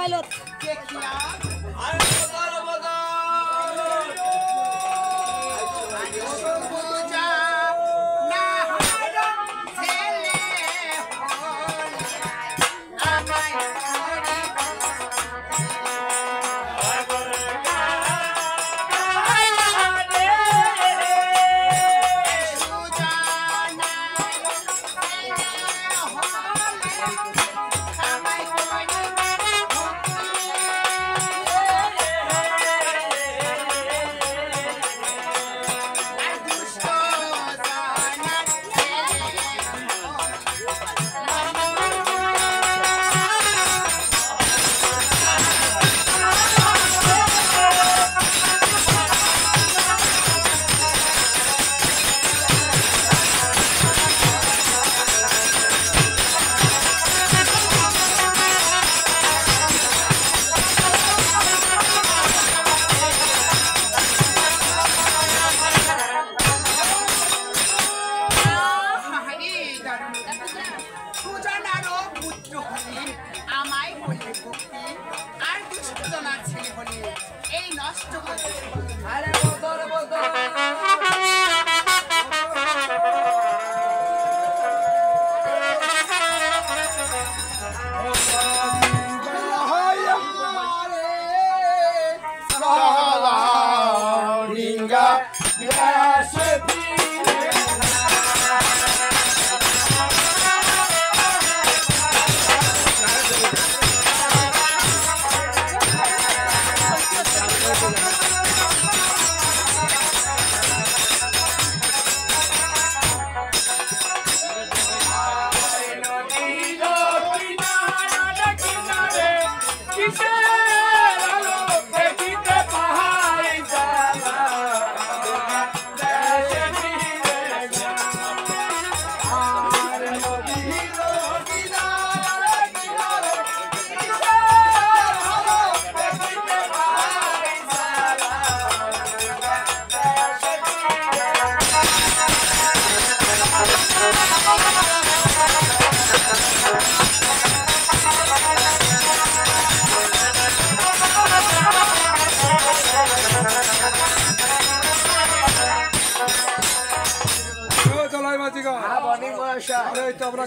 Pilot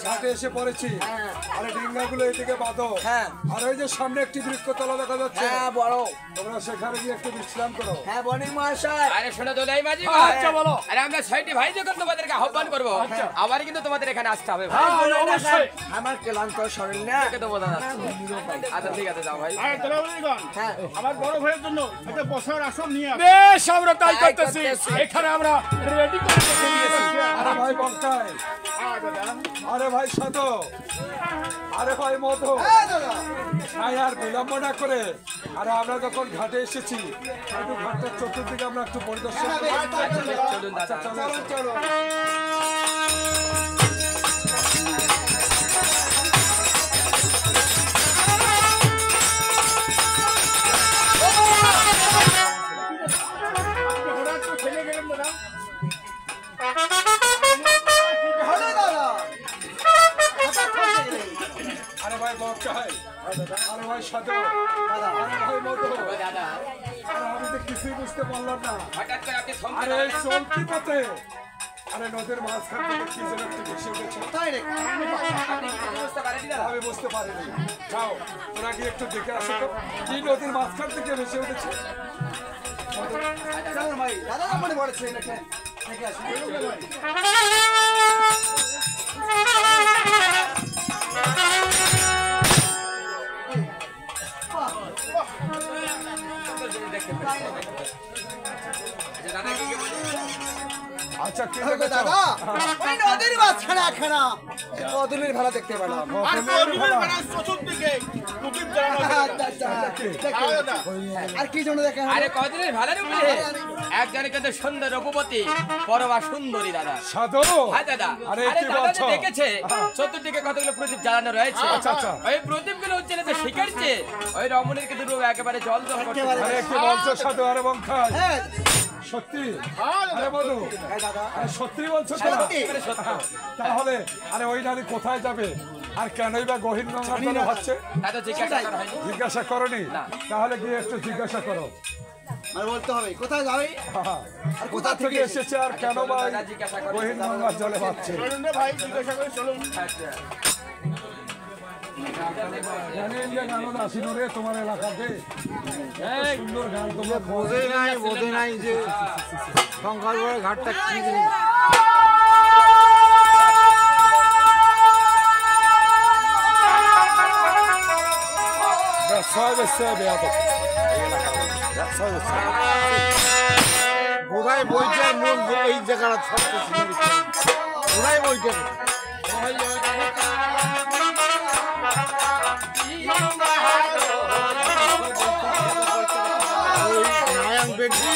ঘাটে এসে পড়েছি আরে ডিঙ্গাগুলো এদিকে বাঁধো আর ওই যে সামনে একটি বৃক্ষতলা দেখা যাচ্ছে বড় তোমরা সেখানে গিয়ে একটু বিশ্রাম করো। হ্যাঁ বনি মহাশয়। আরে শোনো দোলাই মাঝি আচ্ছা বলো। আরে আমরা ছয়টি ভাই যখন তোমাদেরকে আহ্বান করব আবার কিন্তু তোমাদের এখানে আসতে হবে ভাই। অবশ্যই আমার ক্লান্ত শরীর না তোকে তো বোঝা যাচ্ছে। আচ্ছা ঠিক আছে যাও ভাই। আরে দোলাইগণ আমার বড় ভাইয়ের জন্য একটা বসার আসন নিয়ে আসো। বেশ আমরা তাই করতেছি। এখানে আমরা রেডি করে রেখে দিয়েছি। আরে ভাই বক্তাই আরে ভাই সাধু আরে ভাই মধু নাই আর বিলম্ব না করে আরে আমরা যখন ঘাটে এসেছি একটু ঘাটটার চতুর্দিকে আমরা একটু পরিদর্শন চলুন দাদা চলো আরে ভাই বক্তাই আরে ভাই সাধু আরে ভাই মধু দাদা আমি তো কিছুই বুঝতে পারলাম না হঠাৎ করে আপনি থমকে আরে চলতি পথে আরে নদীর মাঝখান থেকে কি যেন একটু ভেসে উঠেছে তাই রে বুঝতে পারেনি দাদা আমি বুঝতে পারিনি যাও তোরা গিয়ে একটু দেখে আসো তো কি নদীর মাঝখান থেকে ভেসে উঠেছে ভাই দাদা মনে পড়েছে দেখে আসি আচ্ছা কি দাদা এই নদীর মাঝখানে একখানা কদলির ভেলা দেখতে পেলাম। আর কদমের মানে চতুর্দিকে প্রদীপ জ্বালানো আর কি জন্য দেখেন? আরে কদিনের ভালো উপরে একজনে কিন্তু সুন্দর রূপবতী পরমা সুন্দরী দাদা সাধু হ্যাঁ দাদা আরে আরে কি দাদা বলছো দেখেছে চতুর্দিকে কতগুলো প্রদীপ জ্বালানো রয়েছে ওই প্রদীপগুলো হচ্ছে যে শিকারছে ওই রমণীর কিন্তু রূপ একেবারে জল জল করছে আরে কি বলছো সাধু আরে বংখাই হ্যাঁ সত্যি আরে বধু আরে সত্যি বলছো তো সত্যি তাহলে আরে ওই নারী কোথায় যাবে আর কেনই বা গহীন গঙ্গার জলে হচ্ছে তা তো জিজ্ঞাসা করা হয়নি। জিজ্ঞাসা করনি না। তাহলে গিয়ে একটু জিজ্ঞাসা করো মানে বলতে হবে কোথায় যাবে আর কোথা থেকে এসেছে আর কেন বা জিজ্ঞাসা করো। গহীন গঙ্গার জলে ভাবছে চলুন রে ভাই জিজ্ঞাসা করে চলুন আচ্ছা। জানেন যে গান আসিল রে তোমার এলাকাতে সুন্দর গান তোমরা বোঝে নাই যে শঙ্করগড়ের ঘাটটা কি বোধহয় বইটার মূল এই জায়গাটা সব বোধহয় বইটা নারায়ণ বেগি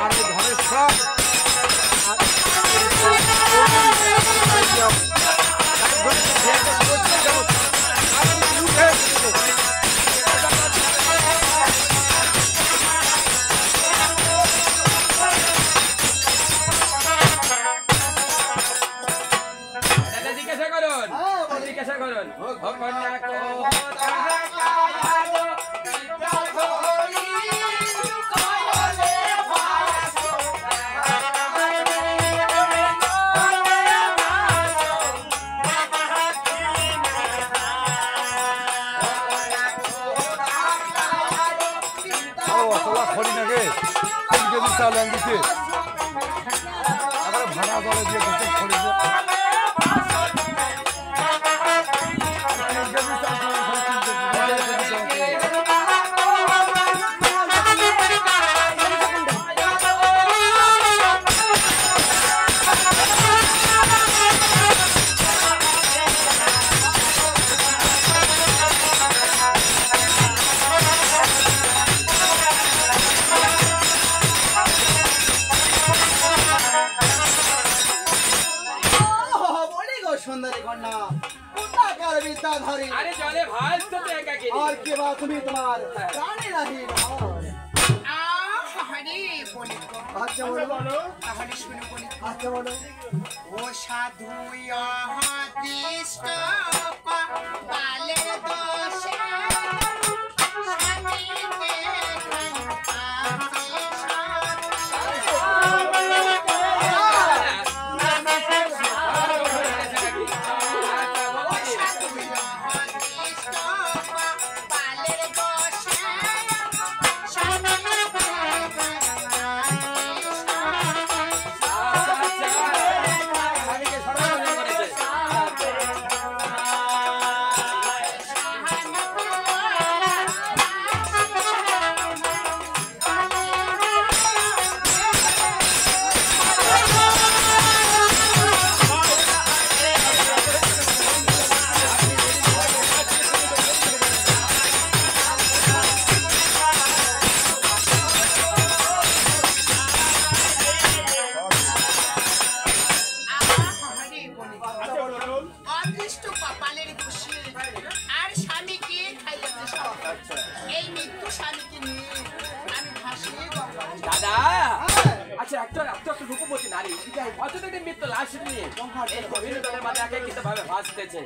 আর ওই ধনেশ্বর দাদা জিজ্ঞাসা করুন। জিজ্ঞাসা করুন। ও কন্যা কোথায় কালো খড়ি নাগে 3 কেজি চাল আন দিতে আবার ভাড়া দলে দিয়ে দিতে খড়ি দিয়ে 3 কেজি চাল বলি গো সুন্দরী কন্যা কোথাকার বিদ্যাধারী আরে জলে ভাসতো তো একাকিনী। আর কে বা তুমি তোমার প্রাণী রাহি আচ্ছা বলো তাহলে শুনে বলি আচ্ছা বলো ও সাধু অহদিষ্ট বালের দোষে স্বামীকে অদৃষ্ট কপালের দোষে আর স্বামীকে খাইয়াছে সব। এই মৃত্যু স্বামীকে নিয়ে আমি ভাসিয়ে গঙ্গা দাদা আচ্ছা একটা রূপবতী নারী অথচ একটি মৃত্যু লাশ নিয়ে এই গভীর জলের মাঝে একে কিন্তু ভাবে ভাসতেছে।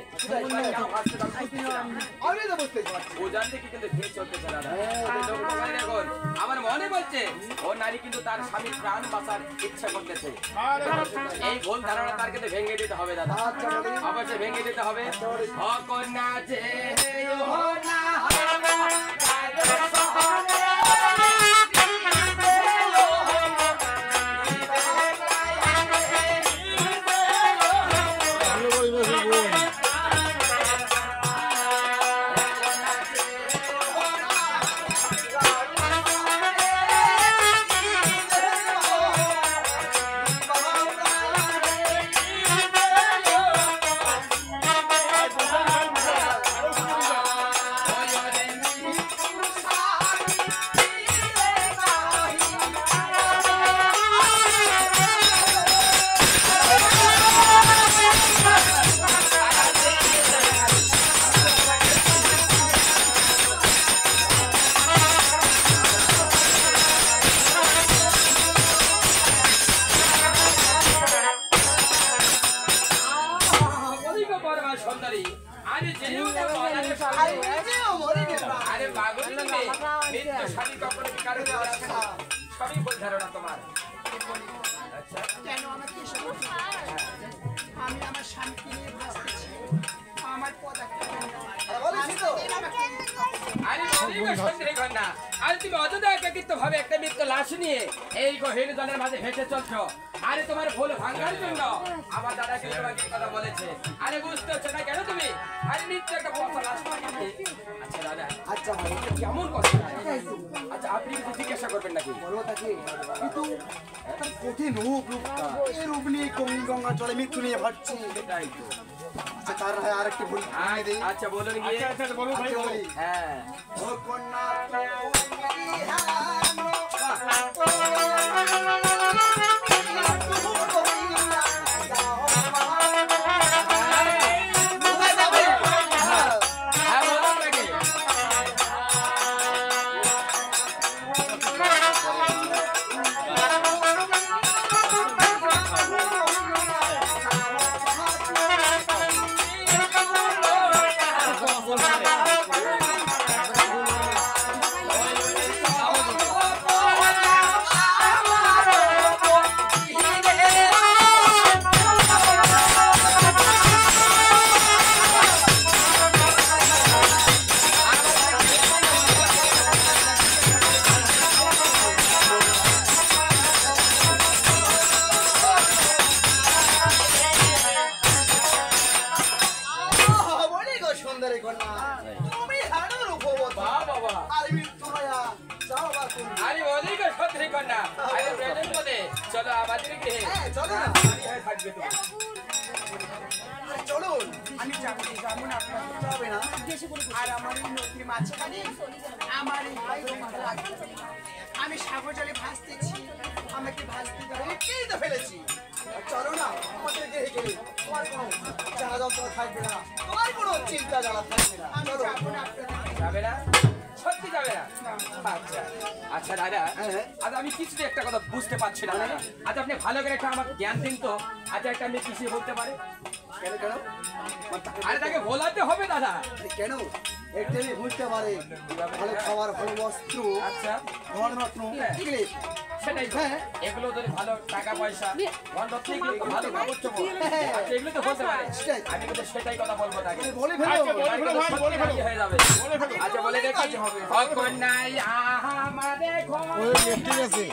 কেন ভাসতে তার বুঝতেছিলাম। আমি তো বুঝতে পারছি ও জানতে কি কিন্তু ভেদ চলতেছে দাদা। এখন আমার মনে বলছে ও নারী কিন্তু তার স্বামীর প্রাণ বাঁচার ইচ্ছা করতেছে। এই ভুল ধারণা তার কিন্তু ভেঙে দিতে হবে দাদা। অবশ্যই ভেঙে দিতে হবে। অকন্যা যে ও না পাগল তুমি মৃত্যু স্বামী কখনো কি কারো ঘরে আসে না সবই ভুল ধারণা তোমার আচ্ছা কেন আমাকে এসব বলছো? আমি আমার স্বামীকে নিয়ে ভাসতেছি আমার পদ একটা বলেছি তো আরে বলিব সন্দেহ কর না আর তুমি অযথা একাকিত্ব ভাবে একটা মৃত্যু লাশ নিয়ে এই গহীন জলের মাঝে ভেসে চলছো আরে তোমার ভুল ভাঙার জন্য আমার দাদা কিন্তু তোমাকে এই কথা বলেছে আরে বুঝতে হচ্ছে না কেন তুমি আরে মৃত্যু একটা পচা লাশ পাঠিয়ে আচ্ছা দাদা আচ্ছা ভাই কেমন কথা আচ্ছা আপনি কিছু জিজ্ঞাসা করবেন নাকি বলবো তাকে কিন্তু তার কঠিন রূপ এই রূপ নিয়ে গঙ্গা জলে মৃত্যু নিয়ে ভাবছি তাই তো আচ্ছা তার হয় আরেকটি ভুল ভেঙে দিই আচ্ছা বলুন গিয়ে আচ্ছা বলো ভাই আচ্ছা, বলো। বলি। হ্যাঁ ও কন্যা হ্যাঁ বলুন নাকি বলি গো সুন্দরী কন্যা তুমি হাড়ো রূপবতী বাবা আর মৃত্যু নয়া যাও বা তুমি আরে বলি গো সত্যি কন্যা আরে প্রেজেন্ট বলে চলো আমাদের গৃহে হ্যাঁ চলো না আমি হয়ে থাকবে তুমি আরে চলুন আমি যাবো যাবো না আপনার যাবে না আর আমার এই নদীর মাঝখানে আমার এই ভদ্রমাতা লাগবে। আমি সাগর জলে ভাসতেছি আমাকে ভাসতে দাও একেই তো ফেলেছি আর চলো না আমাদের গেহে গেলে তোমার কোনো জ্বালা যন্ত্রণা থাকবে না তোমার কোনো চিন্তা জ্বালা থাকবে না আমি চলো যাবো না আপনাদের যাবে না সত্যি যাবে না আচ্ছা আচ্ছা দাদা হ্যাঁ। আজ আমি কিছুতে একটা কথা বুঝতে পারছি না দাদা আজ আপনি ভালো করে একটা আমাকে জ্ঞান দিন তো আজ একটা মেয়ে কিছু বলতে পারে কেন কেন আরে তাকে ভোলাতে হবে দাদা আরে কেন একটু বুঝতে পারে ভালো খাবার ভালো বস্ত্র আচ্ছা ধনরত্ন এগুলি সেটাই তো। হ্যাঁ। এগুলো ধরে ভালো টাকা পয়সা ধনরত্ন এগুলো তো ভালো কাপড় চোপড় আচ্ছা এগুলো তো বলতে পারে সেটাই। আমি কিন্তু সেটাই কথা বলবো তাকে বলে ফেলো আচ্ছা, বলে ফেলো ভাই, বলে ফেলো। হয়ে যাবে আচ্ছা বলে দেখি কন্যাই আমারে ঘর ঠিক আছে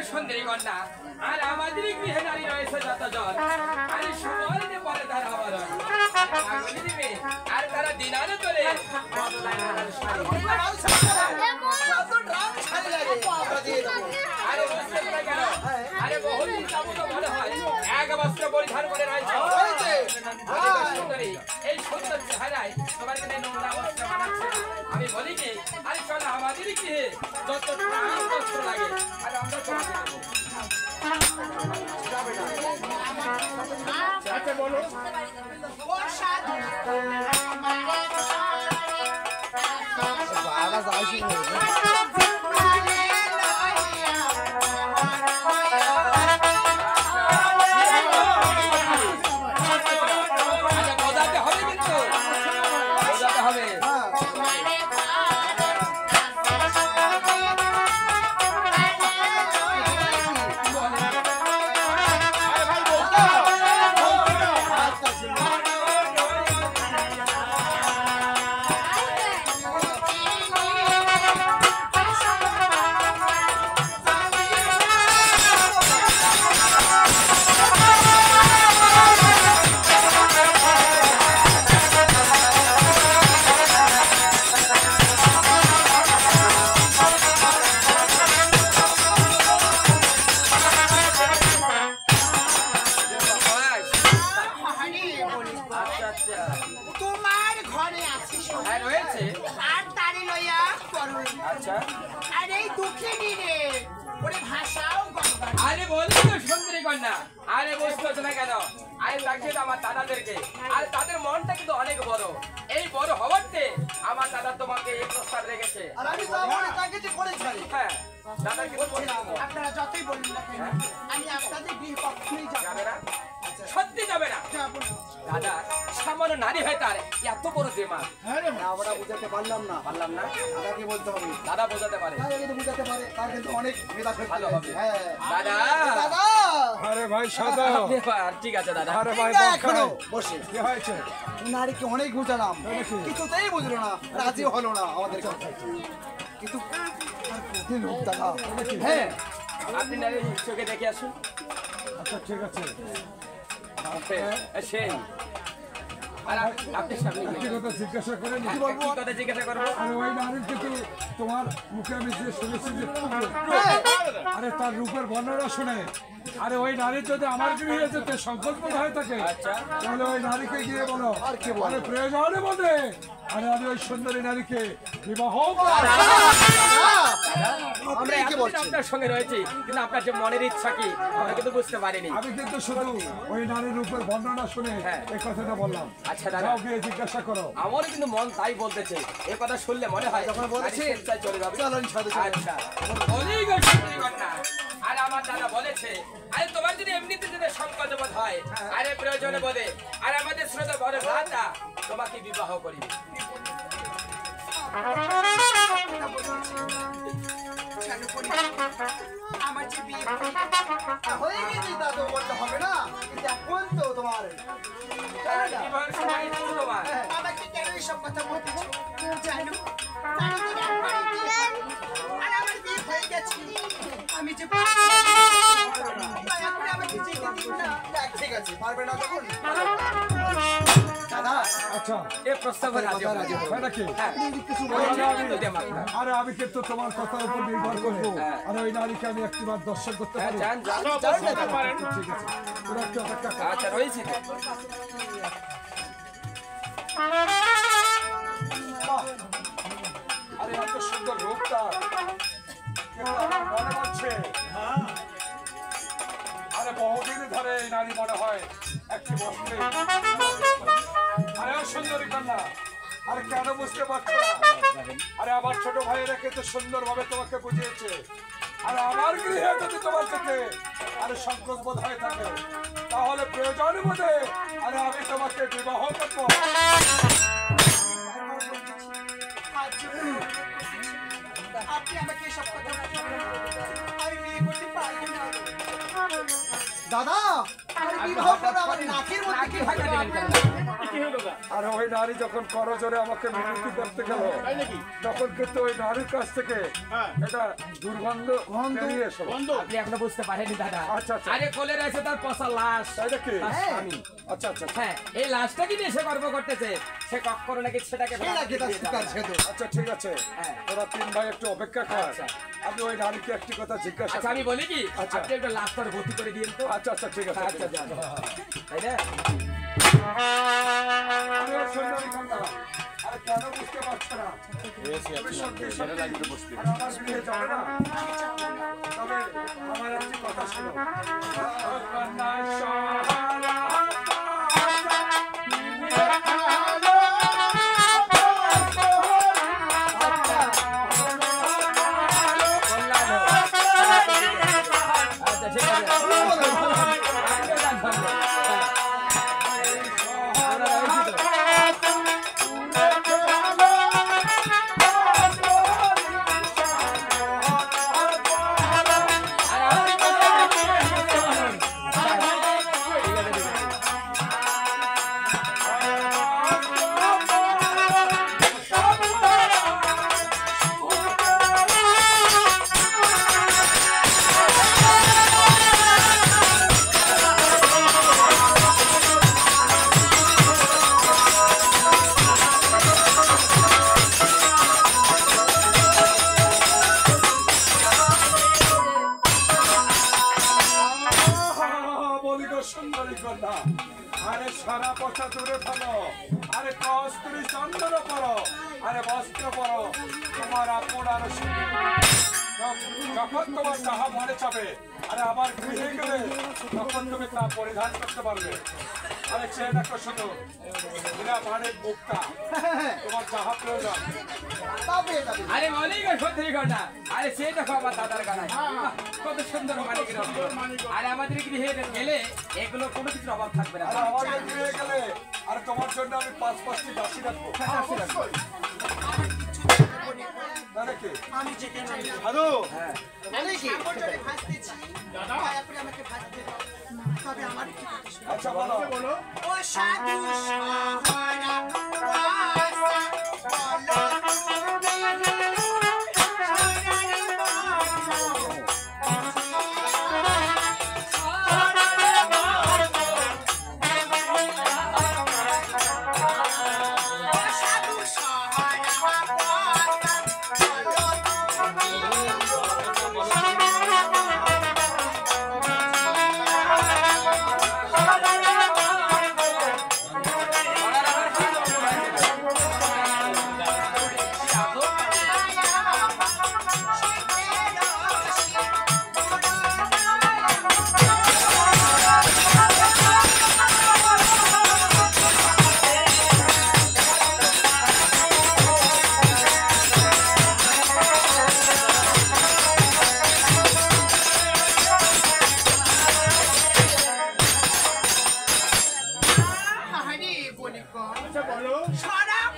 সুন্দরী কন্যা আর আমাদের গৃহে নারী রয়েছে যতজন আরে সুবর্ণে পরে তার আবরণ পাগলি দিবে আর তারা দিনারে তোলে বদলায় না তার শাড়ি। আরে বুঝতে পারলে কেন? আরে বহুদিন যাবত মনে হয় এক বস্ত্র পরিধান করে রয়েছে। আরে গো সুন্দরী, এই সুন্দর চেহারায় তোমার কাছে নোংরা বস্ত্র মানাচ্ছে না। আমি বলি কি, আরে চলো আমাদের গৃহে যত প্রাণ বস্ত্র লাগে আরে আমরা তোমাকে দেবো। আচ্ছা বলো আওয়াজ আসে না আচ্ছা বোঝাতে হবে কিন্তু বোঝাতে হবে। হ্যাঁ রয়েছে। আর তারি লইয়া করুন। আচ্ছা আর এই দুঃখে নিরে ওরে ভাষাও গঙ্গা। আরে বলি তো সুন্দরী কন্যা, আরে বুঝতে হচ্ছে না কেন? আরে দেখিয়ে আমার দাদাদেরকে, আর তাদের মনটা কিন্তু অনেক বড়। এই বড় হওয়াতে আমার দাদা তোমাকে এই প্রস্তাব রেখেছে। আর আমি যা বলি তাকে যে করে ছাড়ি। হ্যাঁ দাদা কিন্তু বলছি আপনারা যতই বলুন না কেন আমি আপনাদের গৃহ কখনোই যাব যাবে না, সত্যি যাবে না। যাব না। দাদা সামান্য নারী হয় তার এত বড় দিমাগ, আমরা বুঝাতে পারলাম না। পারলাম না। দাদাকে বলতে হবে। দাদা বোঝাতে পারে, তাই যদি বুঝাতে পারে তার কিন্তু অনেক মেধা শক্তি ভালো হবে। আছে। হ্যাঁ দাদা দাদা আরে ভাই সাদা আপনি ঠিক আছে দাদা। আরে ভাই এটা বল এখনো খাই। বসে কি হয়েছে? নারীকে অনেক বুঝালাম, নাকি? কিছুতেই বুঝলো না, রাজি হলো না আমাদের কথা। কিন্তু দিন হোক দাদা। হ্যাঁ আপনি নারী চোখে দেখে আসুন। আচ্ছা ঠিক আছে। সেই আর আপনি সামনে একটি কথা জিজ্ঞাসা করে নি। কি কথা জিজ্ঞাসা করবো? আরে ওই নারীর কিন্তু তোমার মুখে আমি যে শুনেছি যে আরে তার রূপের বর্ণনা শুনে আরে ওই নারীর যদি আমার গৃহে যেতে সংকল্প হয়ে থাকে তাহলে ওই নারীকে গিয়ে বলো আর কি বলে প্রয়োজনে বলে আরে আমি ওই সুন্দরী নারীকে বিবাহ আমরা এতদিন আপনার সঙ্গে রয়েছি, কিন্তু আপনার যে মনের ইচ্ছা কি আমরা কিন্তু বুঝতে পারিনি। আমি কিন্তু শুধু ওই নারীর রূপের বর্ণনা শুনে এই কথাটা বললাম। আচ্ছা দাদা, যাও গিয়ে জিজ্ঞাসা করো। আমারও কিন্তু মন তাই বলতেছে। এই কথা শুনলে মনে হয় যখন বলেছি, চলে যাবে। চলো সাথে আচ্ছা বলেই গো সুন্দরী কন্যা। আর আমার দাদা বলেছে আরে তোমার যদি এমনিতে যদি সংকল্প বোধ হয় আরে প্রয়োজনে বলে আর আমাদের শ্রদ্ধা বড় রাজা তোমাকে বিবাহ করিবে। আমার যে বিয়ে হয়ে গেছে তা তো বলতে হবে না, কিন্তু এখন তো তোমার বিবাহের সময় তো তোমার আমাকে কেন এইসব কথা বলতেছো জানো তারিখের একবারে বিয়ে আর আমার বিয়ে হয়ে গেছে আমি যে এখন আমাকে যেতে দিন না। ঠিক আছে, পারবে না তখন দাদা। আচ্ছা এই প্রস্তাবে রাজি হবে। হয় নাকি? কিছু আরে আমি কিন্তু তোমার কথার উপর নির্ভর করবো। আর ওই নারীকে আমি একটিবার দর্শন করতে পারি। জান জান ঠিক আছে, তোরা একটু অপেক্ষা কর। আচ্ছা রয়েছে তো। বাহ! আরে এত সুন্দর রূপটা কিন্তু আমার মনে হচ্ছে আরে বহুদিন ধরে এই নারী মনে হয় একটি বসতে। আরে ও সুন্দরী কন্যা, আরে কেন বুঝতে পারছো না? আরে আমার ছোট ভাইয়েরা কিন্তু সুন্দরভাবে তোমাকে বুঝিয়েছে। আর আমার গৃহে যদি তোমার থেকে আরে সংকোচ বোধ হয়ে থাকে তাহলে প্রয়োজন বোধে আরে আমি তোমাকে বিবাহ করবো। আপনি আমাকে এসব কথা বলছেন আমি বিয়ে করতে পারবো না। দাদা আর বিবাহ করে আমার নাকের মধ্যে কি টাকা দিলেন কেন? আর ওই নারী যখন করজোরে আমাকে মিনতি করতে গেল তখন কিন্তু ওই নারীর কাছ থেকে এটা দুর্গন্ধ বেরিয়ে এসো। আপনি এখনো বুঝতে পারেনি দাদা। আচ্ছা, আচ্ছা। আরে কোলে রয়েছে তার পচা লাশ। তাই নাকি? তার স্বামী। আচ্ছা আচ্ছা হ্যাঁ এই লাশটা কি নিয়ে সে গর্ব করতেছে, সে কখনো নাকি সেটাকে নাকি তার শিকার ছেদে। আচ্ছা ঠিক আছে, হ্যাঁ। তোরা তিন ভাই একটু অপেক্ষা কর। আচ্ছা। আমি ওই নারীকে একটি কথা জিজ্ঞাসা আচ্ছা আমি বলি কি আচ্ছা। আপনি একটা লাশটার ভর্তি করে দিন তো। আচ্ছা আচ্ছা ঠিক আছে। আচ্ছা যান তাই না? আরে সুন্দরী কন্যা, আরে কেন বুঝতে পারছো না? তুমি সত্যি সত্যি আর আমার গৃহে যাবে না? তবে আমার একটি কথা শোনো। কন্যা সহারা কল্যাণ হোক। আচ্ছা ঠিক আছে। আপনিও যান সঙ্গে। হ্যাঁ। আমরা রয়েছি তো। আর আপনি কোথায় যাচ্ছেন? সুন্দরী কন্যা। আরে সারা পথা দূরে ফেলো, আরে কস্তুরী চন্দন পরো, আরে বস্ত্র পরো, তোমার আপন আরো যখন তোমার যাহা মনে চাবে, আরে আমার গৃহে গেলে তখন তুমি তা পরিধান করতে পারবে। আরে চেয়ে দেখো শুধু বিনা মানে মুক্তা, তোমার যাহা প্রয়োজন। আরে মলিক সত্যি ঘটনা। আরে সে দেখো আমার দাদার গানায় কত সুন্দর মানিক। আরে আমাদের গৃহে গেলে এগুলো কোনো কিছুর অভাব থাকবে না। আর আমাদের গৃহে গেলে আর তোমার জন্য আমি 5-5টি দাসী রাখবো। নাকি আমি যেতে চাই না। সাধু আমি সাগরে ভাসতেছি। দয়া করে আমাকে ভাসতে দাও। তবে আমার কি কথা শোনো। আচ্ছা বলো। ও সাধু সহারা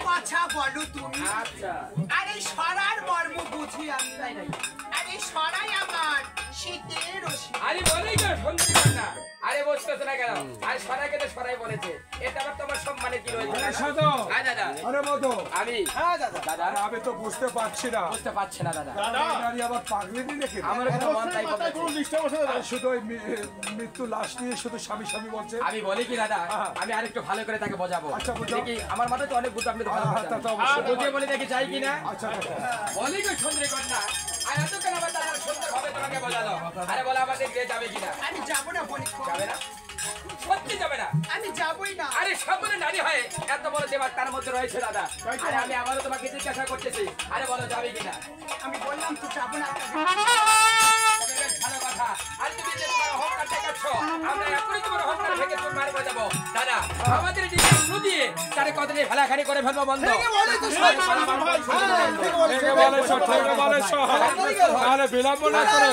বাসা বলো আমি তো বুঝতে পারছি না। বুঝতে পারছি না দাদা। নারী আবার পাগলি নাকি? আমার কোনো মন তাই বলছে। শুধু ওই মৃত্যু লাশ নিয়ে শুধু স্বামী স্বামী বলছে। আমি বলি কি দাদা, আমি আরেকটু ভালো করে তাকে বোঝাবো। আচ্ছা, বোঝাও। দেখি আমার মাথায় তো অনেক বুদ্ধি, আপনি তো ভালো তা তো অবশ্যই। বুঝিয়ে বলে দেখি চাই কিনা। আচ্ছা বলি গো সুন্দরী কন্যা, আর এতক্ষণ আমার দাদার সুন্দর ভাবে তোমাকে বোঝালো। আরে বলো আমাদের গিয়ে যাবে কিনা? আমি যাবো না বলি। যাবে না? সত্যি যাবে না? আমি যাবই না। আরে সকলে নারী হয় এত বড় দেবাক তার মধ্যে রয়েছে দাদা। আরে আমি আবারও তোমাকে জিজ্ঞাসা করতেছি, আরে বলো যাবে কিনা? আমি বললাম তো যাবো না। বেশ ভালো কথা। আর তুমি যে তোমার অহংকার দেখাচ্ছ, আমরা এখনই তোমার অহংকার ভেঙে চুর মারবো যাবো। দাদা আমাদের দিকে শুরু দিয়ে তারে কতদিন ভালাখানি করে ফেলবো বন্ধ। তাহলে বিলম্ব না করে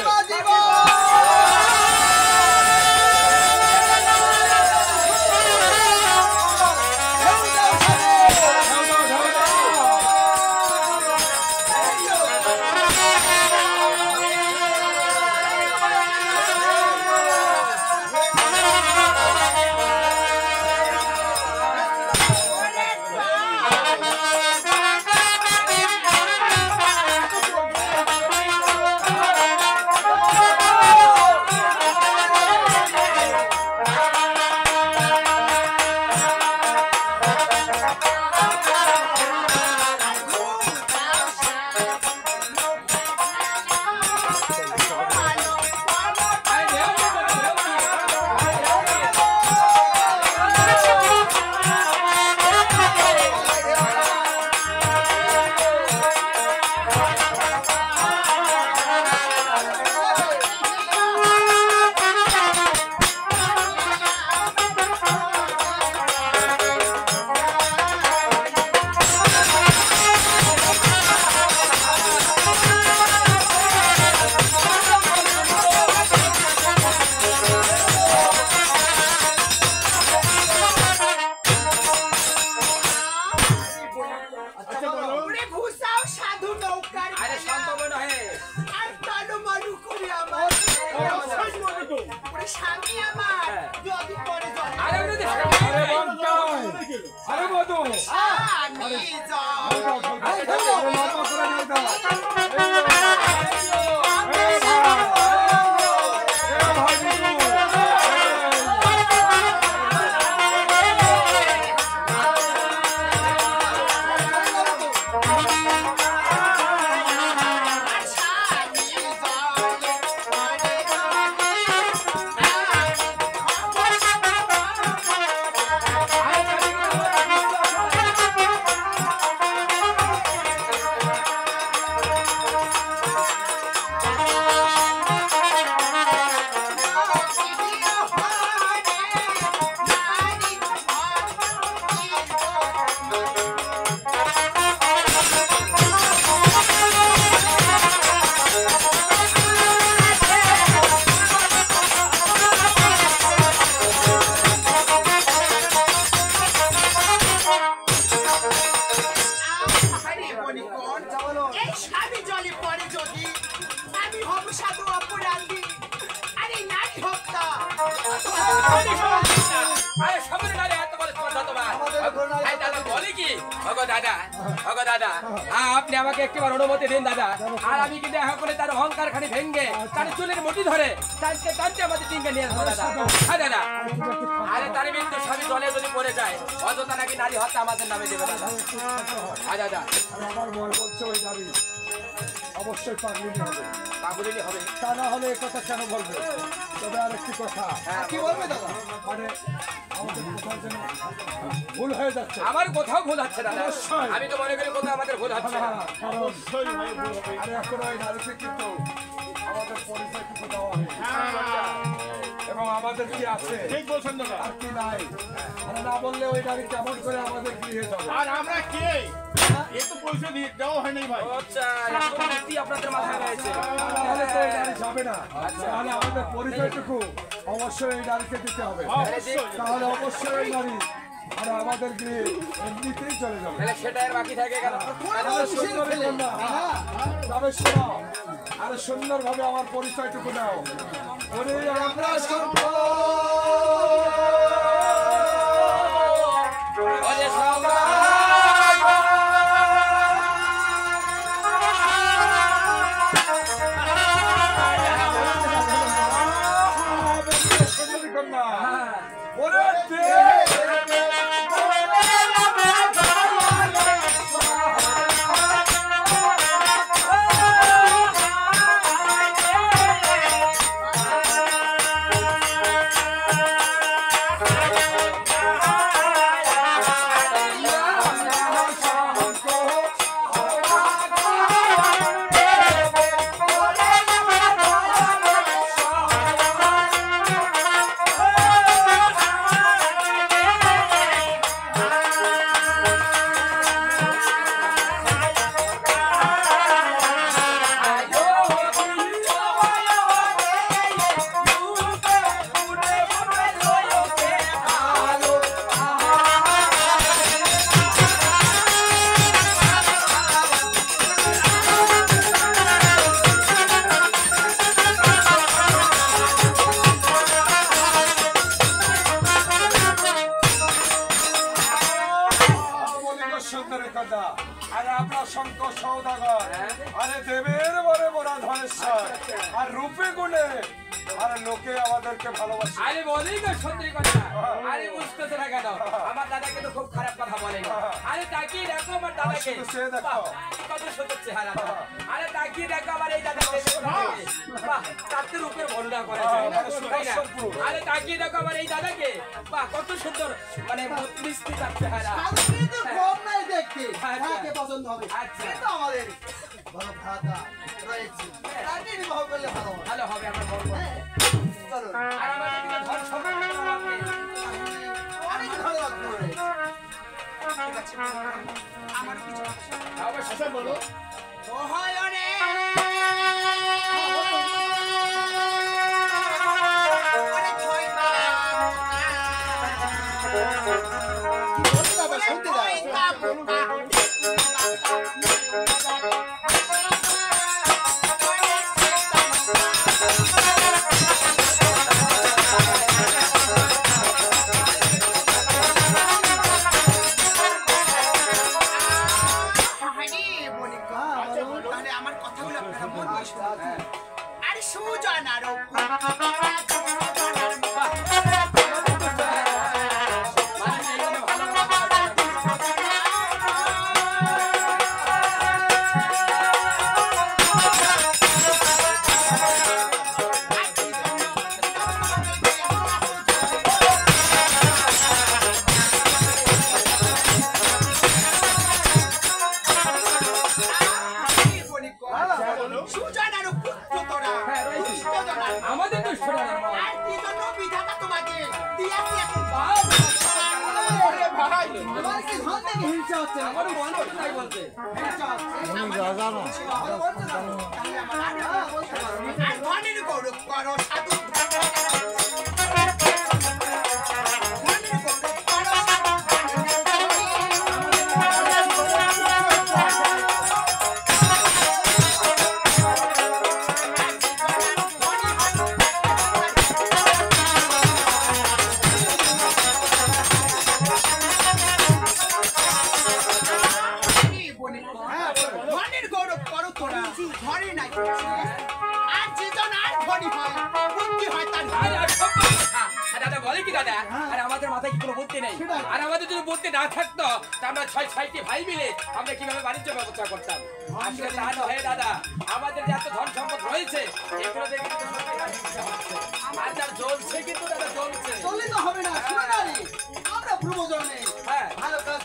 ওগো দাদা আপনি আমাকে একটিবার অনুমতি দিন দাদা। আর আমি কিন্তু এখন করে তার অহংকার খানি ভেঙ্গে তার চুলের মুঠি ধরে টানতে আমাদের টিমকে নিয়ে আসবো দাদা। হ্যাঁ দাদা, আরে তার মৃত্যু স্বামী জলে যদি পড়ে যায় অযথা নাকি নারী হত্যা আমাদের নামে দেবে দাদা। হ্যাঁ দাদা, আমার মনে বলছে ওই নারী অবশ্যই পাগলিনী হবে। পাগলিনী হবে? তা না হলে এ কথা কেন বলবে? তবে আর একটি কথা, কি বলবে দাদা? মানে আমাদের কোথাও যেন ভুল হয়ে যাচ্ছে। আমার কোথাও ভুল হচ্ছে দাদা। অবশ্যই। আমি তো মনে করি কোথাও আমাদের ভুল হচ্ছে না। কারণ আরে এখন ওই নারীকে কিন্তু আমাদের পরিচয়টুকু দেওয়া হয় এবং আমাদের কি আছে ঠিক বলছেন দাদা। আর কি নাই, আরে না বললে ওই নারী কেমন করে আমাদের গৃহে যাবে? আর আমরা কে? এ তো পয়সা দিয়ে দেওয়া হয় নাই ভাই। আচ্ছা, এত বুদ্ধি আপনাদের মাথায় রয়েছে। তাহলে তো এই নারী যাবে না, তাহলে আমাদের পরিচয়টুকু অবশ্যই এই নারীকে দিতে হবে। অবশ্যই। তাহলে অবশ্যই ওই নারী আর আমাদের গৃহে এমনিতেই চলে যাবে। তাহলে সেটা আর বাকি থাকে কেন? আরে সুন্দরী কন্যা, তবে শোনো, আরে সুন্দরভাবে আমার পরিচয়টুকু নাও। ওরে আমরা ওরে সবাই সুন্দরী কন্যা, ওরে সুন্দরী কন্যা, আরে আপনার শঙ্কর সৌদাগর, আরে দেবের বরে বরা ধনেশ্বর, আর রূপে গুণে আরে লোকে আমাদেরকে ভালোবাসে। আরে বলেই না সত্যি কথা। আরে বুঝতেছে না কেন? আমার দাদাকে তো খুব খারাপ কথা বলে। আরে তাকিয়ে দেখো আমার দাদাকে, শুধু সে দেখো। বাহ, কত সুন্দর চেহারা। আরে তাকিয়ে দেখো আমার এই দাদাকে, বাহ, চারটের উপরে ভন্ডা করেছে, তাই না? আরে তাকিয়ে দেখো আমার এই দাদাকে, বাহ, কত সুন্দর, মানে মিষ্টি তার চেহারা। কিন্তু কম নাই দেখতে, আচ্ছা। যাকে পছন্দ হবে। আচ্ছা। কিন্তু আমাদের বড় ভ্রাতা রয়েছে, তাকে বিবাহ করলে ভালো হবে। ভালো হবে আমার বড় বোন। হ্যাঁ, চলো। আর আমাদের দিকে ধর সবাই আমাকে। অনেক ভালো লাগবে ওরে। ঠিক আছে, আমার কিছু অবশ্যই আচ্ছা বলো। হয় রে কি বলছে দাদা, শুনতে দাও। তাহলে আমার কথাগুলো আপনারা মন দিয়ে শুনুন। আরে সুজনার সুজনার পুত্র তোরা দুষ্টজনার। আমাদের দুষ্ট না। আর কি জন্য বিধাতা তোমাকে দিয়াছি এখন আরে ভাই, তোমার কি ধন থেকে হিংসা হচ্ছে? আমার মন করতে তাই বলতে। হিংসা হচ্ছে। রাজা না আমার বলছে না। তাহলে আমার হ্যাঁ, বলতে পারো। আর ধনের গৌরব করো সাধু ধনের গৌরব করো আর আমাদের মাথায় কি কোনো বুদ্ধি নেই। আর আমাদের যদি বুদ্ধি না থাকতো তা আমরা 6-6টি ভাই মিলে আমরা কিভাবে বাণিজ্য ব্যবস্থা করতাম। আসলে তা নয় দাদা, আমাদের যে এত ধন সম্পদ রয়েছে এগুলো দেখে কিন্তু সত্যি কাজ করতে হচ্ছে। আর যার জ্বলছে কিন্তু দাদা জ্বলছে। চললে তো হবে না, শুনে না রে। আমরা প্রয়োজনে হ্যাঁ ভালো কাজ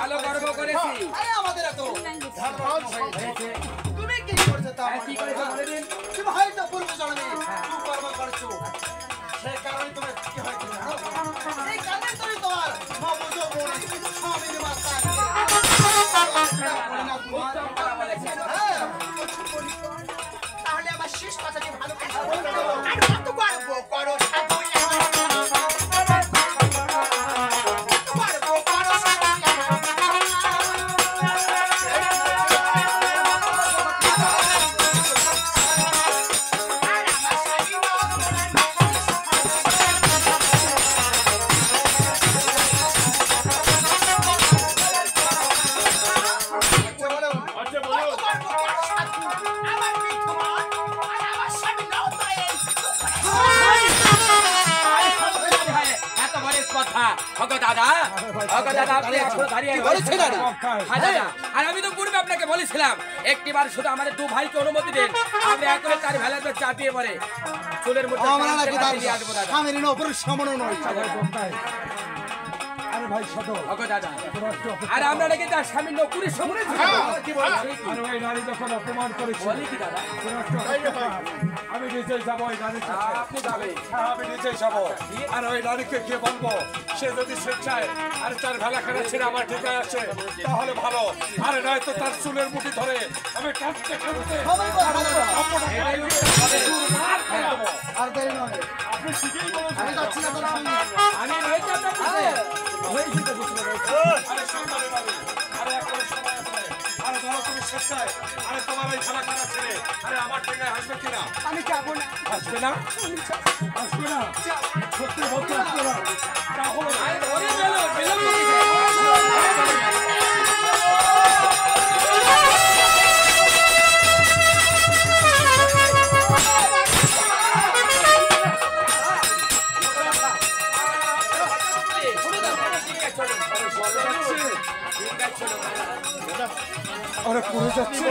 ভালো কর্ম করেছি। আরে আমাদের এত হয়েছে। তুমি কি করছো তা হ্যাঁ, কি করেছো বলে দিন। তুমি হয়তো প্রয়োজনে খুব কর্ম করছো, সেই কারণে তুমি কি হয়েছে জানো? এই কারণে তুমি তোমার বাবুজো বলে স্বামীর মাথা হ্যাঁ তাহলে আমার শেষ কথাটি ভালো করে শোনো। আর কত গর্ব করো সাধু আর আমি তো পূর্বে আপনাকে বলেছিলাম একটিবার শুধু আমাদের দু ভাইকে অনুমতি দেন, আমরা একরে তার ভেলাতে চাপিয়ে পড়ে চুলের মধ্যে স্বামীর উপর সমান নয়। আরে ভাই সাধু, দাদা আর আমরা নাকি তার স্বামীর নকুরের সঙ্গে আর ওই নারী যখন অপমান করেছে বলি কি দাদা, আমি নিজেই যাবো ওই নারীর কাছে। আপনি যাবেন? হ্যাঁ, আমি নিজেই যাবো। আর ওই নারীকে গিয়ে বলবো সে যদি স্বেচ্ছায় আর তার ভেলা খেলা ছেড়ে আমার ঠিকায় আসে তাহলে ভালো, আর নয়তো তার চুলের মুঠি ধরে আমি কাটতে কাটতে আর দেরি নয়, আপনি ঠিকই বলেছেন। আমি যাচ্ছি না তোর সঙ্গে। আমি রয়েছি আপনার কাছে। আরে সন্তানের বাড়ি, আরে এখনো সময় আছে। আরে ধরো তুমি স্বেচ্ছায়, আরে তোমার ওই ভেলা খেলা ছেড়ে আরে আমার ঠিকায় আসবে কিনা? আমি যাবো না। আসবে না? আসবে না? সত্যি বলতে আসবে না? তাহলে আরে ধরে গেল বিলম্ব কিসে? আরে পড়ে যাচ্ছে।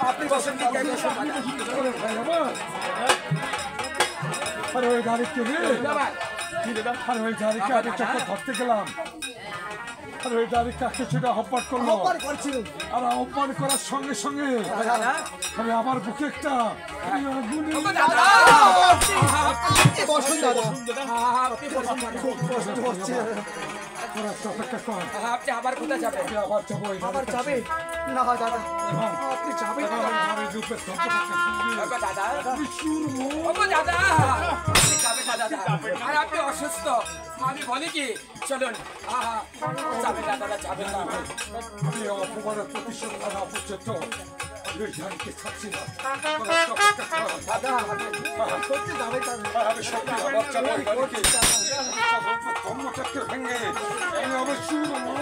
আপনি বসেন কি কেন আরে ভাই আমার, আরে ওই গাড়িকে রে, আরে ওই গাড়িকে আমি চক্কর ধরতে গেলাম, আর ওই গাড়ি কাকে সেটা আহ্বান করলো, আর আহ্বান করার সঙ্গে সঙ্গে আমি আমার বুকে একটা গুলি বসুন দাদা, খুব কষ্ট হচ্ছে। তোরা একটু অপেক্ষা কর, আপনি আবার কোথায় যাবেন? আমি আবার যাবো ওই আবার গাড়ির যাবে কাছে। না দাদা, আপনি যাবেন না। আমি রূপের সম্পর্ককে সঙ্গে দাদা আমি শুনবো। ওগো দাদা, আপনি যাবেন না দাদা, আর আপনি অসুস্থ। আমি বলি কি চলুন, যাবেন না দাদা, যাবেন না। আমি অপমানের প্রতিশোধ না পর্যন্ত ওই গাড়িকে ছাড়ছি না। তোরা একটু অপেক্ষা কর। দাদা সত্যি যাবে দাদা। আমি সত্যি আবার যাবো ওই গাড়িকে। ধর্মটাকে ভেঙে আমি আবার শুনবো।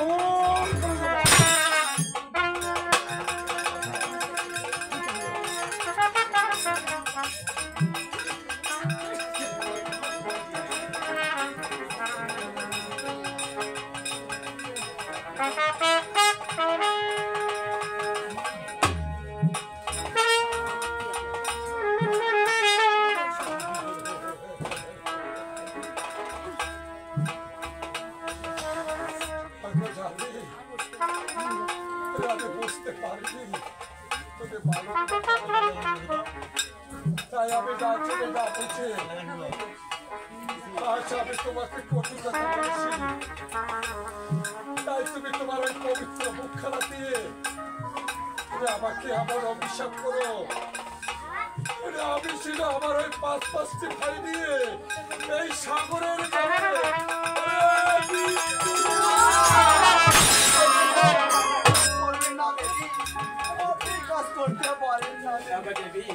বুঝতে পারিনি তোদের ভালো তাই আমি যা ছেলে যা বলছি আজ আমি তোমাকে কঠিন কথা বলেছি, তাই তুমি তোমার ওই পবিত্র মুখ খানা দিয়ে তুমি আমাকে আমার অভিশাপ করো। আমি ছিল আমার ওই 5-5টি ভাই নিয়ে এই সাগরের করতে পারেন না দেবী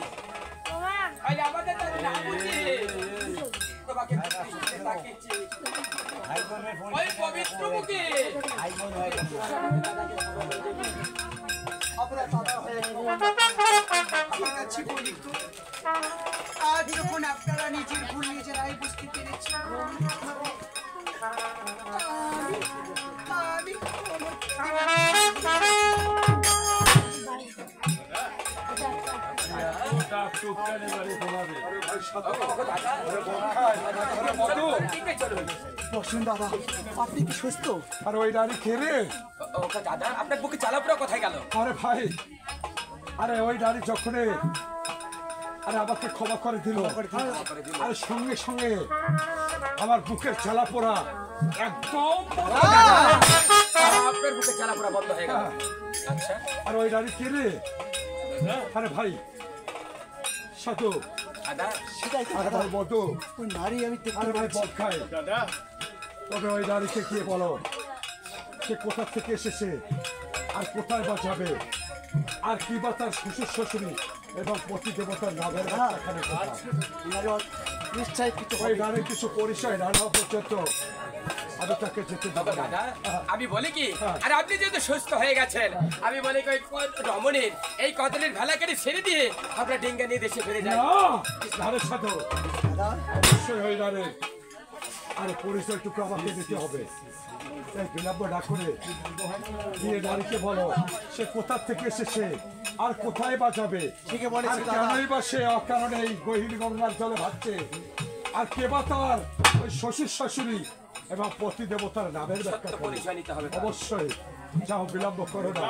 আমাদের না বুঝি তোমাকে তাকিয়েছি ওই পবিত্র মুখে আপনার দাদা হয়ে ঠিক আছে বলি তো, আজ যখন আপনারা নিজের ভুল নিজেরাই বুঝতে পেরেছেন, দাদা আপনি কি সুস্থ? আর ওই নারী কে রে? দাদা আপনার বুকে চালাপুরা কোথায় গেল? আরে ভাই, আরে ওই নারী যখন আরে আমাকে ক্ষমা করে দিল, আর সঙ্গে সঙ্গে আমার বুকের জ্বালা পোড়া একদম আপনার বুকে চালাপুরা বন্ধ হয়ে গেল। আচ্ছা, আর ওই নারী কে রে? আরে ভাই সাধু, দাদা সেটাই তো আরে দাদা, ভাই বধু, ওই নারী আমি দেখতে আরে ভাই পাচ্ছি। বদ খাই, দাদা তবে ওই নারীকে গিয়ে বলো সে কোথা থেকে এসেছে আর কোথায় বা যাবে, আর কি বা তার শ্বশুর শাশুড়ি এবং পতি দেবতার নামের ব্যাখ্যাখানে কোথায়। নারী নিশ্চয়ই কিছু ওই হবে। নারীর কিছু পরিচয় না হওয়া পর্যন্ত আমি তাকে যেতে দেবো না। দাদা আমি বলি কি, আর আপনি যেহেতু সুস্থ হয়ে গেছেন, আমি বলি কি ওই রমণীর এই কদলের ভেলা কেটে ছেড়ে দিয়ে আপনার ডেঙ্গা নিয়ে দেশে ফিরে যায়। না, নারীর সাথে দাদা অবশ্যই ওই নারীর আর পরিচয়টুকু আমাকে দিতে হবে। এই বিলম্ব না করে গিয়ে নারীকে বলো সে কোথা থেকে এসেছে আর কোথায় বা যাবে, ঠিকই আর বলেছি দাদা। কেনই বা সে অকারণে এই গহীন গঙ্গার জলে ভাসছে, আর কে বা তার ওই শ্বশুর শাশুড়ি এবং পতি দেবতার নামের ব্যাখ্যা সত্য করবে। পরিচয় নিতে হবে। অবশ্যই যাও, বিলম্ব করো না।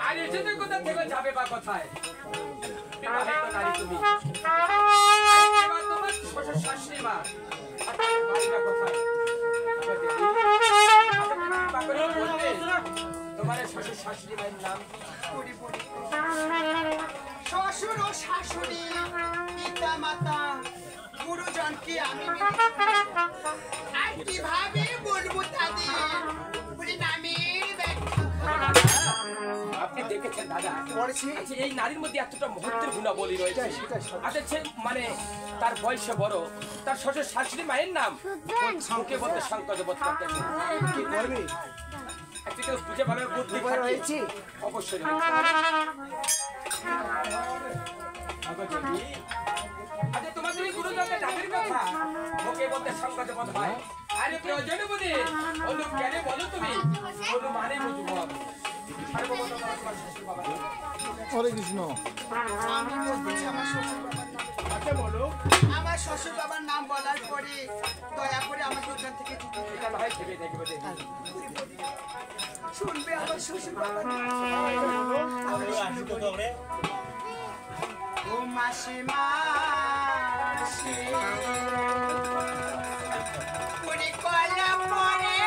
আর এসে তুই কোথা থেকে যাবে বা কোথায়? বিবাহিত নারী তুমি, এবার তোমার শ্বশুর শাশুড়ি মা, আর তোমার বাড়িটা কোথায়? আবার দেখি, কৃপা করে বলবে, তোমার এই শ্বশুর শাশুড়ি মায়ের নাম শ্বশুর ও শাশুড়ি, পিতা মাতা, গুরুজনকে আমি আর কিভাবে বলবো তাদের নামের ব্যাখ্যা? আপনি দেখেছেন দাদা, পড়েছি। আচ্ছা, এই নারীর মধ্যে এতটা মুহূর্তের গুণাবলী রয়েছে। আচ্ছা সে মানে তার বয়সে বড়, তার শ্বশুর শাশুড়ি মায়ের নাম মুখে বলতে সংকোচ বোধ করতেছে। কি করবে? একটু কেউ বুঝে ভাবে বুদ্ধি উপায় থাকে। রয়েছে। অবশ্যই রয়েছে। আচ্ছা তোমাদের এই গুরুজনদের নামের কথা মুখে বলতে সংকোচ বোধ হয়। আরে প্রয়োজনে বলি অনু কেন বলো তুমি? অনু মানে বুঝবো আমি। সর্বপ্রথম তোমার শ্বশুর বাবা। হরে কৃষ্ণ। আমি বলতেছি আমার শ্বশুর বাবার নাম। আচ্ছা বলো আমার শ্বশুর বাবার নাম বলার পরে দয়া করে আমাকে ওখান থেকে দিতে হবে। এটা না হয় ভেবে দেখবে দেখি। শুনবে আমার শ্বশুর বাবার নাম। ও মাসি মাসি পুরি কলা পরে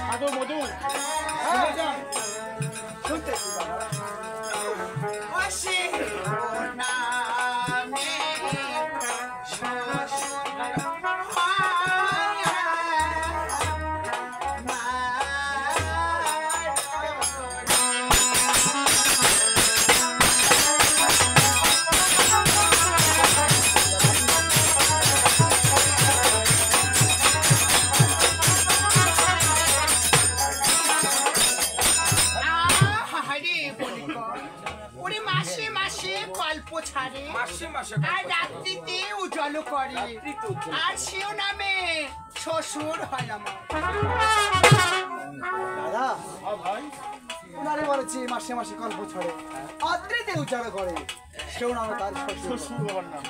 সাধু মধু শুনতেছি দাদা। বসে নামে শ্বশুর ওরে মাসে মাসে গল্প ছাড়ে মাসে মাসে আর রাত্রিতে উজ্জ্বল করে আর সেও নামে শ্বশুর হয় আমার। দাদা ভাই ওনারে বলেছি মাসে মাসে গল্প ছড়ে, আদ্রিতে উচ্চারণ করে, সেও নামে তার শ্বশুর। শ্বশুর বাবার নাম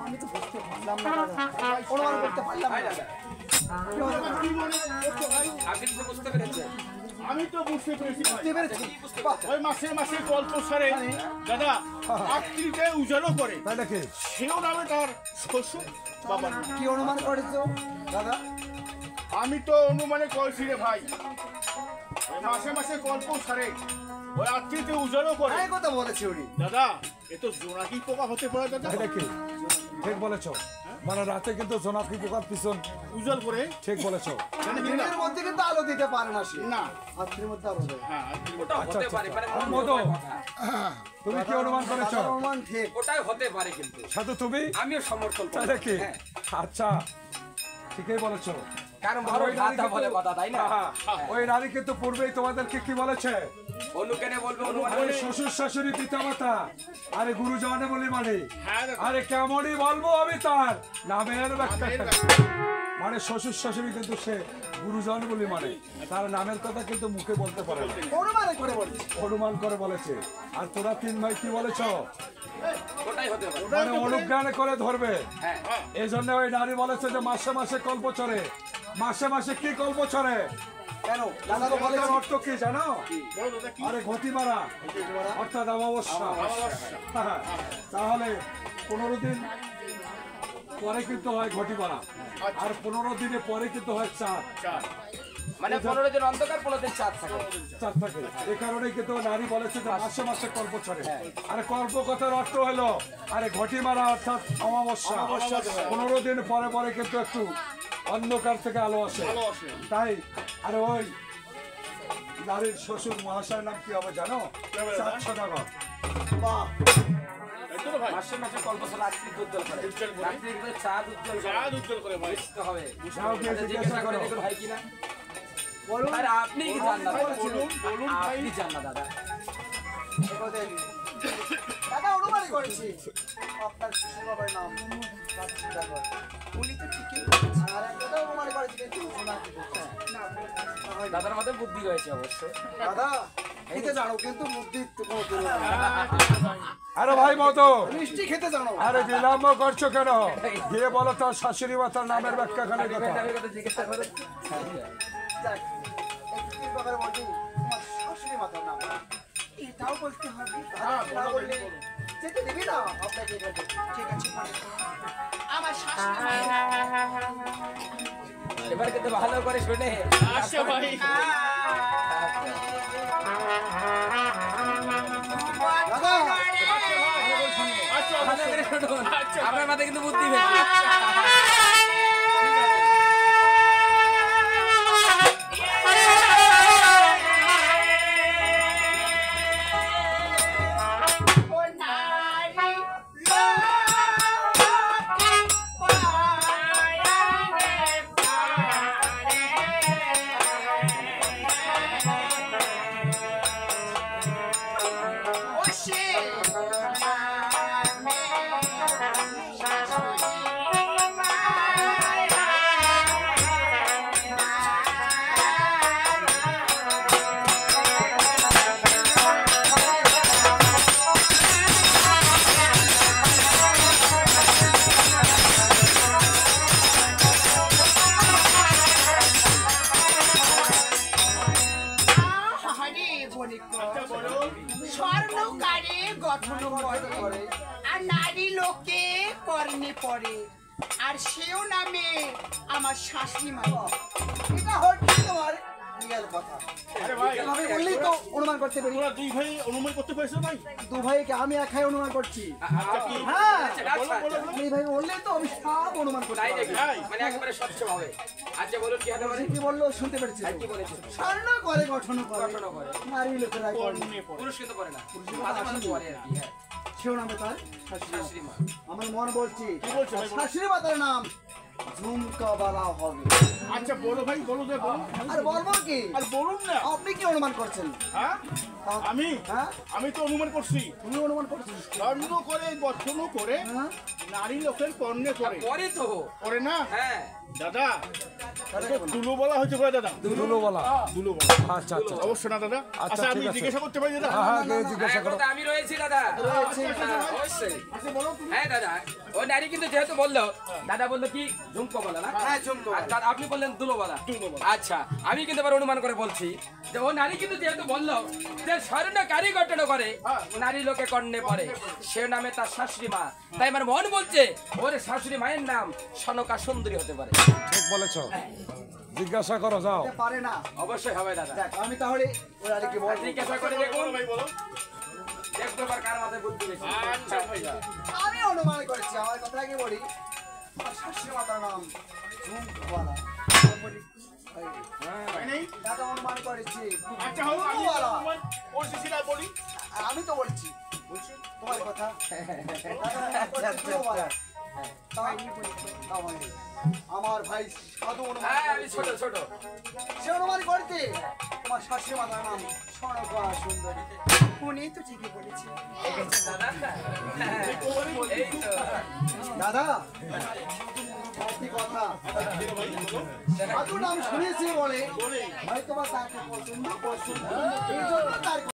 আমি তো বুঝতে পারলাম না দাদা, অনুমান করতে পারলাম না। কি হলো দাদা? আপনি কিছু বুঝতে পেরেছেন? আমি তো বুঝতে পেরেছি ভাই। বুঝতে পেরেছি? বাহ, ওই মাসে মাসে গল্প সারে দাদা আত্মীয়কে উজালো করে, তাই নাকি? সেও নামে তার শ্বশুর বাবার নাম। কি অনুমান করেছো দাদা? আমি তো অনুমানে করেছি রে ভাই, ওই মাসে মাসে গল্প সারে ওই আকৃতি উজালো করে এই কথা বলেছি উনি। দাদা এ তো জোনাকি পোকা হতে পারে দাদা এটা কি ঠিক বলেছো, মানে রাতে কিন্তু জোনাকি পোকার পিছন উজাল করে ঠিক বলেছো। জানি কি না দিনের মধ্যে কিন্তু আলো দিতে পারে না সে। না রাত্রির মধ্যে আলো দেয়। হ্যাঁ ওটা হতে পারে মানে আর মধু, তুমি কি অনুমান করেছো? দাদার অনুমান ঠিক। ওটাই হতে পারে কিন্তু সাধু তুমি আমিও সমর্থন করি। তাই নাকি? হ্যাঁ। আচ্ছা ঠিকই বলেছো। কারণ আর ভালো ওই নারী কথা বলে কিন্তু- কথা তাই না? হ্যাঁ, ওই নারী কিন্তু পূর্বেই তোমাদেরকে কি বলেছে? অনুকেনে বলবে অনুমান আরে শ্বশুর শাশুড়ি পিতা মাতা, আরে গুরুজনে বলি মানে, হ্যাঁ দাদা আরে কেমনই বলবো আমি তার নামের ব্যাখ্যা করি। মানে শ্বশুর শাশুড়ি কিন্তু সে গুরুজন বলি মানে, তার নামের কথা কিন্তু মুখে বলতে পারে না, অনুমান করে বলছি। অনুমান করে বলেছে। আর তোরা তিন ভাই কি বলেছ? ওটাই হতে পারে। মানে অনুজ্ঞান করে ধরবে। হ্যাঁ এই জন্য ওই নারী বলেছে যে মাসে মাসে কল্প চড়ে। মাসে মাসে কি কল্প চড়ে? কেন? দাদা তো বলেছে। অর্থ কি জানো? বলো দাদা কি আরে ঘটি মারা অর্থাৎ অমাবস্যা। হ্যাঁ, তাহলে 15 দিন পরে কিন্তু হয় ঘটি মারা, আর 15 দিনে পরে কিন্তু হয় চাঁদ। চার মানে 15 দিন অন্ধকার 15 দিন চাঁদ থাকে। চাঁদ থাকে। এই কারণে কিন্তু নারী বলেছে যে মাসে মাসে কল্প ছড়ে। আরে কল্প কথার অর্থ হলো আরে ঘটি মারা অর্থাৎ অমাবস্যা। 15 দিন পরে পরে কিন্তু একটু অন্ধকার থেকে আলো আসে। ভালো আসে তাই আরে ওই নারীর শ্বশুর মহাশয়ের নাম কি হবে জানো? চাঁদ সদাগর। বাহ, তাই তো ভাই মাসে মাসে কল্পসলা রাত্রি উজ্জ্বল করে। উজ্জ্বল করে। রাত্রি কিন্তু চাঁদ উজ্জ্বল করে। চাঁদ উজ্জ্বল করে ভাই বুঝতে হবে। যাও গিয়ে আচ্ছা, জিজ্ঞাসা করো। দেখুন ভাই কিনা? বলুন। আরে আপনি কি জান না? ভাই, বলুন বলুন ভাই আপনি জান না দাদা। এ কথাই নেই। দাদা অনুমানই করেছি। আপনার শ্বশুর বাবার নাম চাঁদ সদাগর। উনি তো ঠিকই বলেছেন। আর এক কথা অনুমান করেছি কিন্তু শোনা কি বলছে। না হয় না। দাদার মধ্যে বুদ্ধি হয়েছে অবশ্য। দাদা খেতে জানো কিন্তু বুদ্ধি তো কোনো তুলনা নেই। আরে ভাই মতো, মিষ্টি খেতে জানো। আরে বিলম্ব করছো কেন? গিয়ে বলো তো শাশুড়ি মাতার নামের ব্যাখ্যা খানে কথা। আমি কথা জিজ্ঞাসা করে। যাক, একটির ব্যাপারে বলছি, তোমার শাশুড়ি মাতার নাম। এটাও বলতে হবে। দাদা না বললে যেতে দিবি না আপনাকে এটা বলতে। ঠিক আছে বলো। আমার শাশুড়ি মায়ের এবার কিন্তু ভালো করে শুনে। আসে ভাই দাদা আচ্ছা ভালো করে শুনুন। আপনার মাথায় কিন্তু বুদ্ধি হয়েছে। ও নারী ও সে হরে বলে স্বর্ণকারে গঠন করে আর নারী লোকে কর্ণে পড়ে আর সেও নামে আমার শাশুড়ি মা এটা হচ্ছে তোমার রিয়েল কথা। আরে ভাই এভাবে বললেই তো অনুমান করতে পারি। তোমরা দুই ভাই অনুমান করতে পেরেছো ভাই দু ভাইকে আমি একাই অনুমান করছি। আচ্ছা কি হ্যাঁ, আচ্ছা, আচ্ছা। এই ভাই বললেই তো আমি সব অনুমান করতে তাই পারি। নাকি? মানে একেবারে স্বচ্ছভাবে। আচ্ছা বলুন কি হতে পারে? কি বললো শুনতে পেরেছি। কি বলেছে? স্বর্ণ করে গঠন করে গঠন করে। নারী লোকেরা করে। কর্ণে পড়ে পুরুষ কিন্তু করে না। মাঝে মাঝে করে আর কি। হ্যাঁ। সেও নামে তার শাশুড়ি শাশুড়ি মা। আমার মন বলছি কি বলছো ভাই, বলো? শাশুড়ি মাতার নাম ঝুমকা বালা হবে। আচ্ছা বলো ভাই বলো যে বলো আর বলবো কি আর বলুন না আপনি কি অনুমান করছেন? হ্যাঁ আমি হ্যাঁ আমি তো অনুমান করছি তুমি অনুমান করছেন? স্বর্ণ করে গঠন করে হ্যাঁ নারী লোকের কর্ণে করে করে তো। করে না হ্যাঁ। দাদা তাহলে তো দুলো বলা হয়েছে ভাই দাদা দুলু বলা। দুলো বলা আচ্ছা আচ্ছা অবশ্য না দাদা আচ্ছা আমি ঠিক আছে। জিজ্ঞাসা করতে পারি দাদা হ্যাঁ হ্যাঁ গিয়ে জিজ্ঞাসা এখন করো। তো আমি রয়েছি দাদা। রয়েছে। হ্যাঁ, অবশ্যই। আচ্ছা বলো তুমি হ্যাঁ দাদা, ও নারী কিন্তু যেহেতু বললো, দাদা বললো কি ঝুমকো বলা না? হ্যাঁ ঝুমকা আর দাদা আপনি বললেন দুলো বলা। দুলো বলা। আচ্ছা, আমি কিন্তু এবার অনুমান করে বলছি যে ও নারী কিন্তু যেহেতু বললো যে স্বর্ণকারী গঠন করে নারী লোকে কর্ণে পড়ে, সে নামে তার শাশুড়ি মা। তাই আমার মন বলছে ওর শাশুড়ি মায়ের নাম সনকা সুন্দরী হতে পারে। ঠিক বলেছো। জিজ্ঞাসা করো যাও। হতে পারে না। অবশ্যই হবে দাদা। দেখ আমি তাহলে ওর আরে কি বল জিজ্ঞাসা করে দেখুন, ভাই বলো দেখবো এবার কার মাথায় বুদ্ধি বেশি। আচ্ছা ভাইয়া আমি অনুমান করেছি আমার কথা কি বলি আমার শাশুড়ি মাতার নাম ঝুমকোওয়ালা ভাই নেই দাদা অনুমান করেছি আচ্ছা হোক আমি ঝুমকোওয়ালা। ওর শিশিরা বলি আর আমি তো বলছি তোমার কথা আমার ভাই সাধু অনুমান হ্যাঁ, আমি ছোট করেছে। ছোট। সে অনুমান করতে তোমার শাশুড়ি মাতার নাম স্বর্ণকোয়া সুন্দরী উনি তো ঠিকই বলেছে। দাদা, এই তো। দাদা একটি কথা সাধু নাম শুনেছি বলে হয়তো বা তাকে পছন্দ এই জন্য তার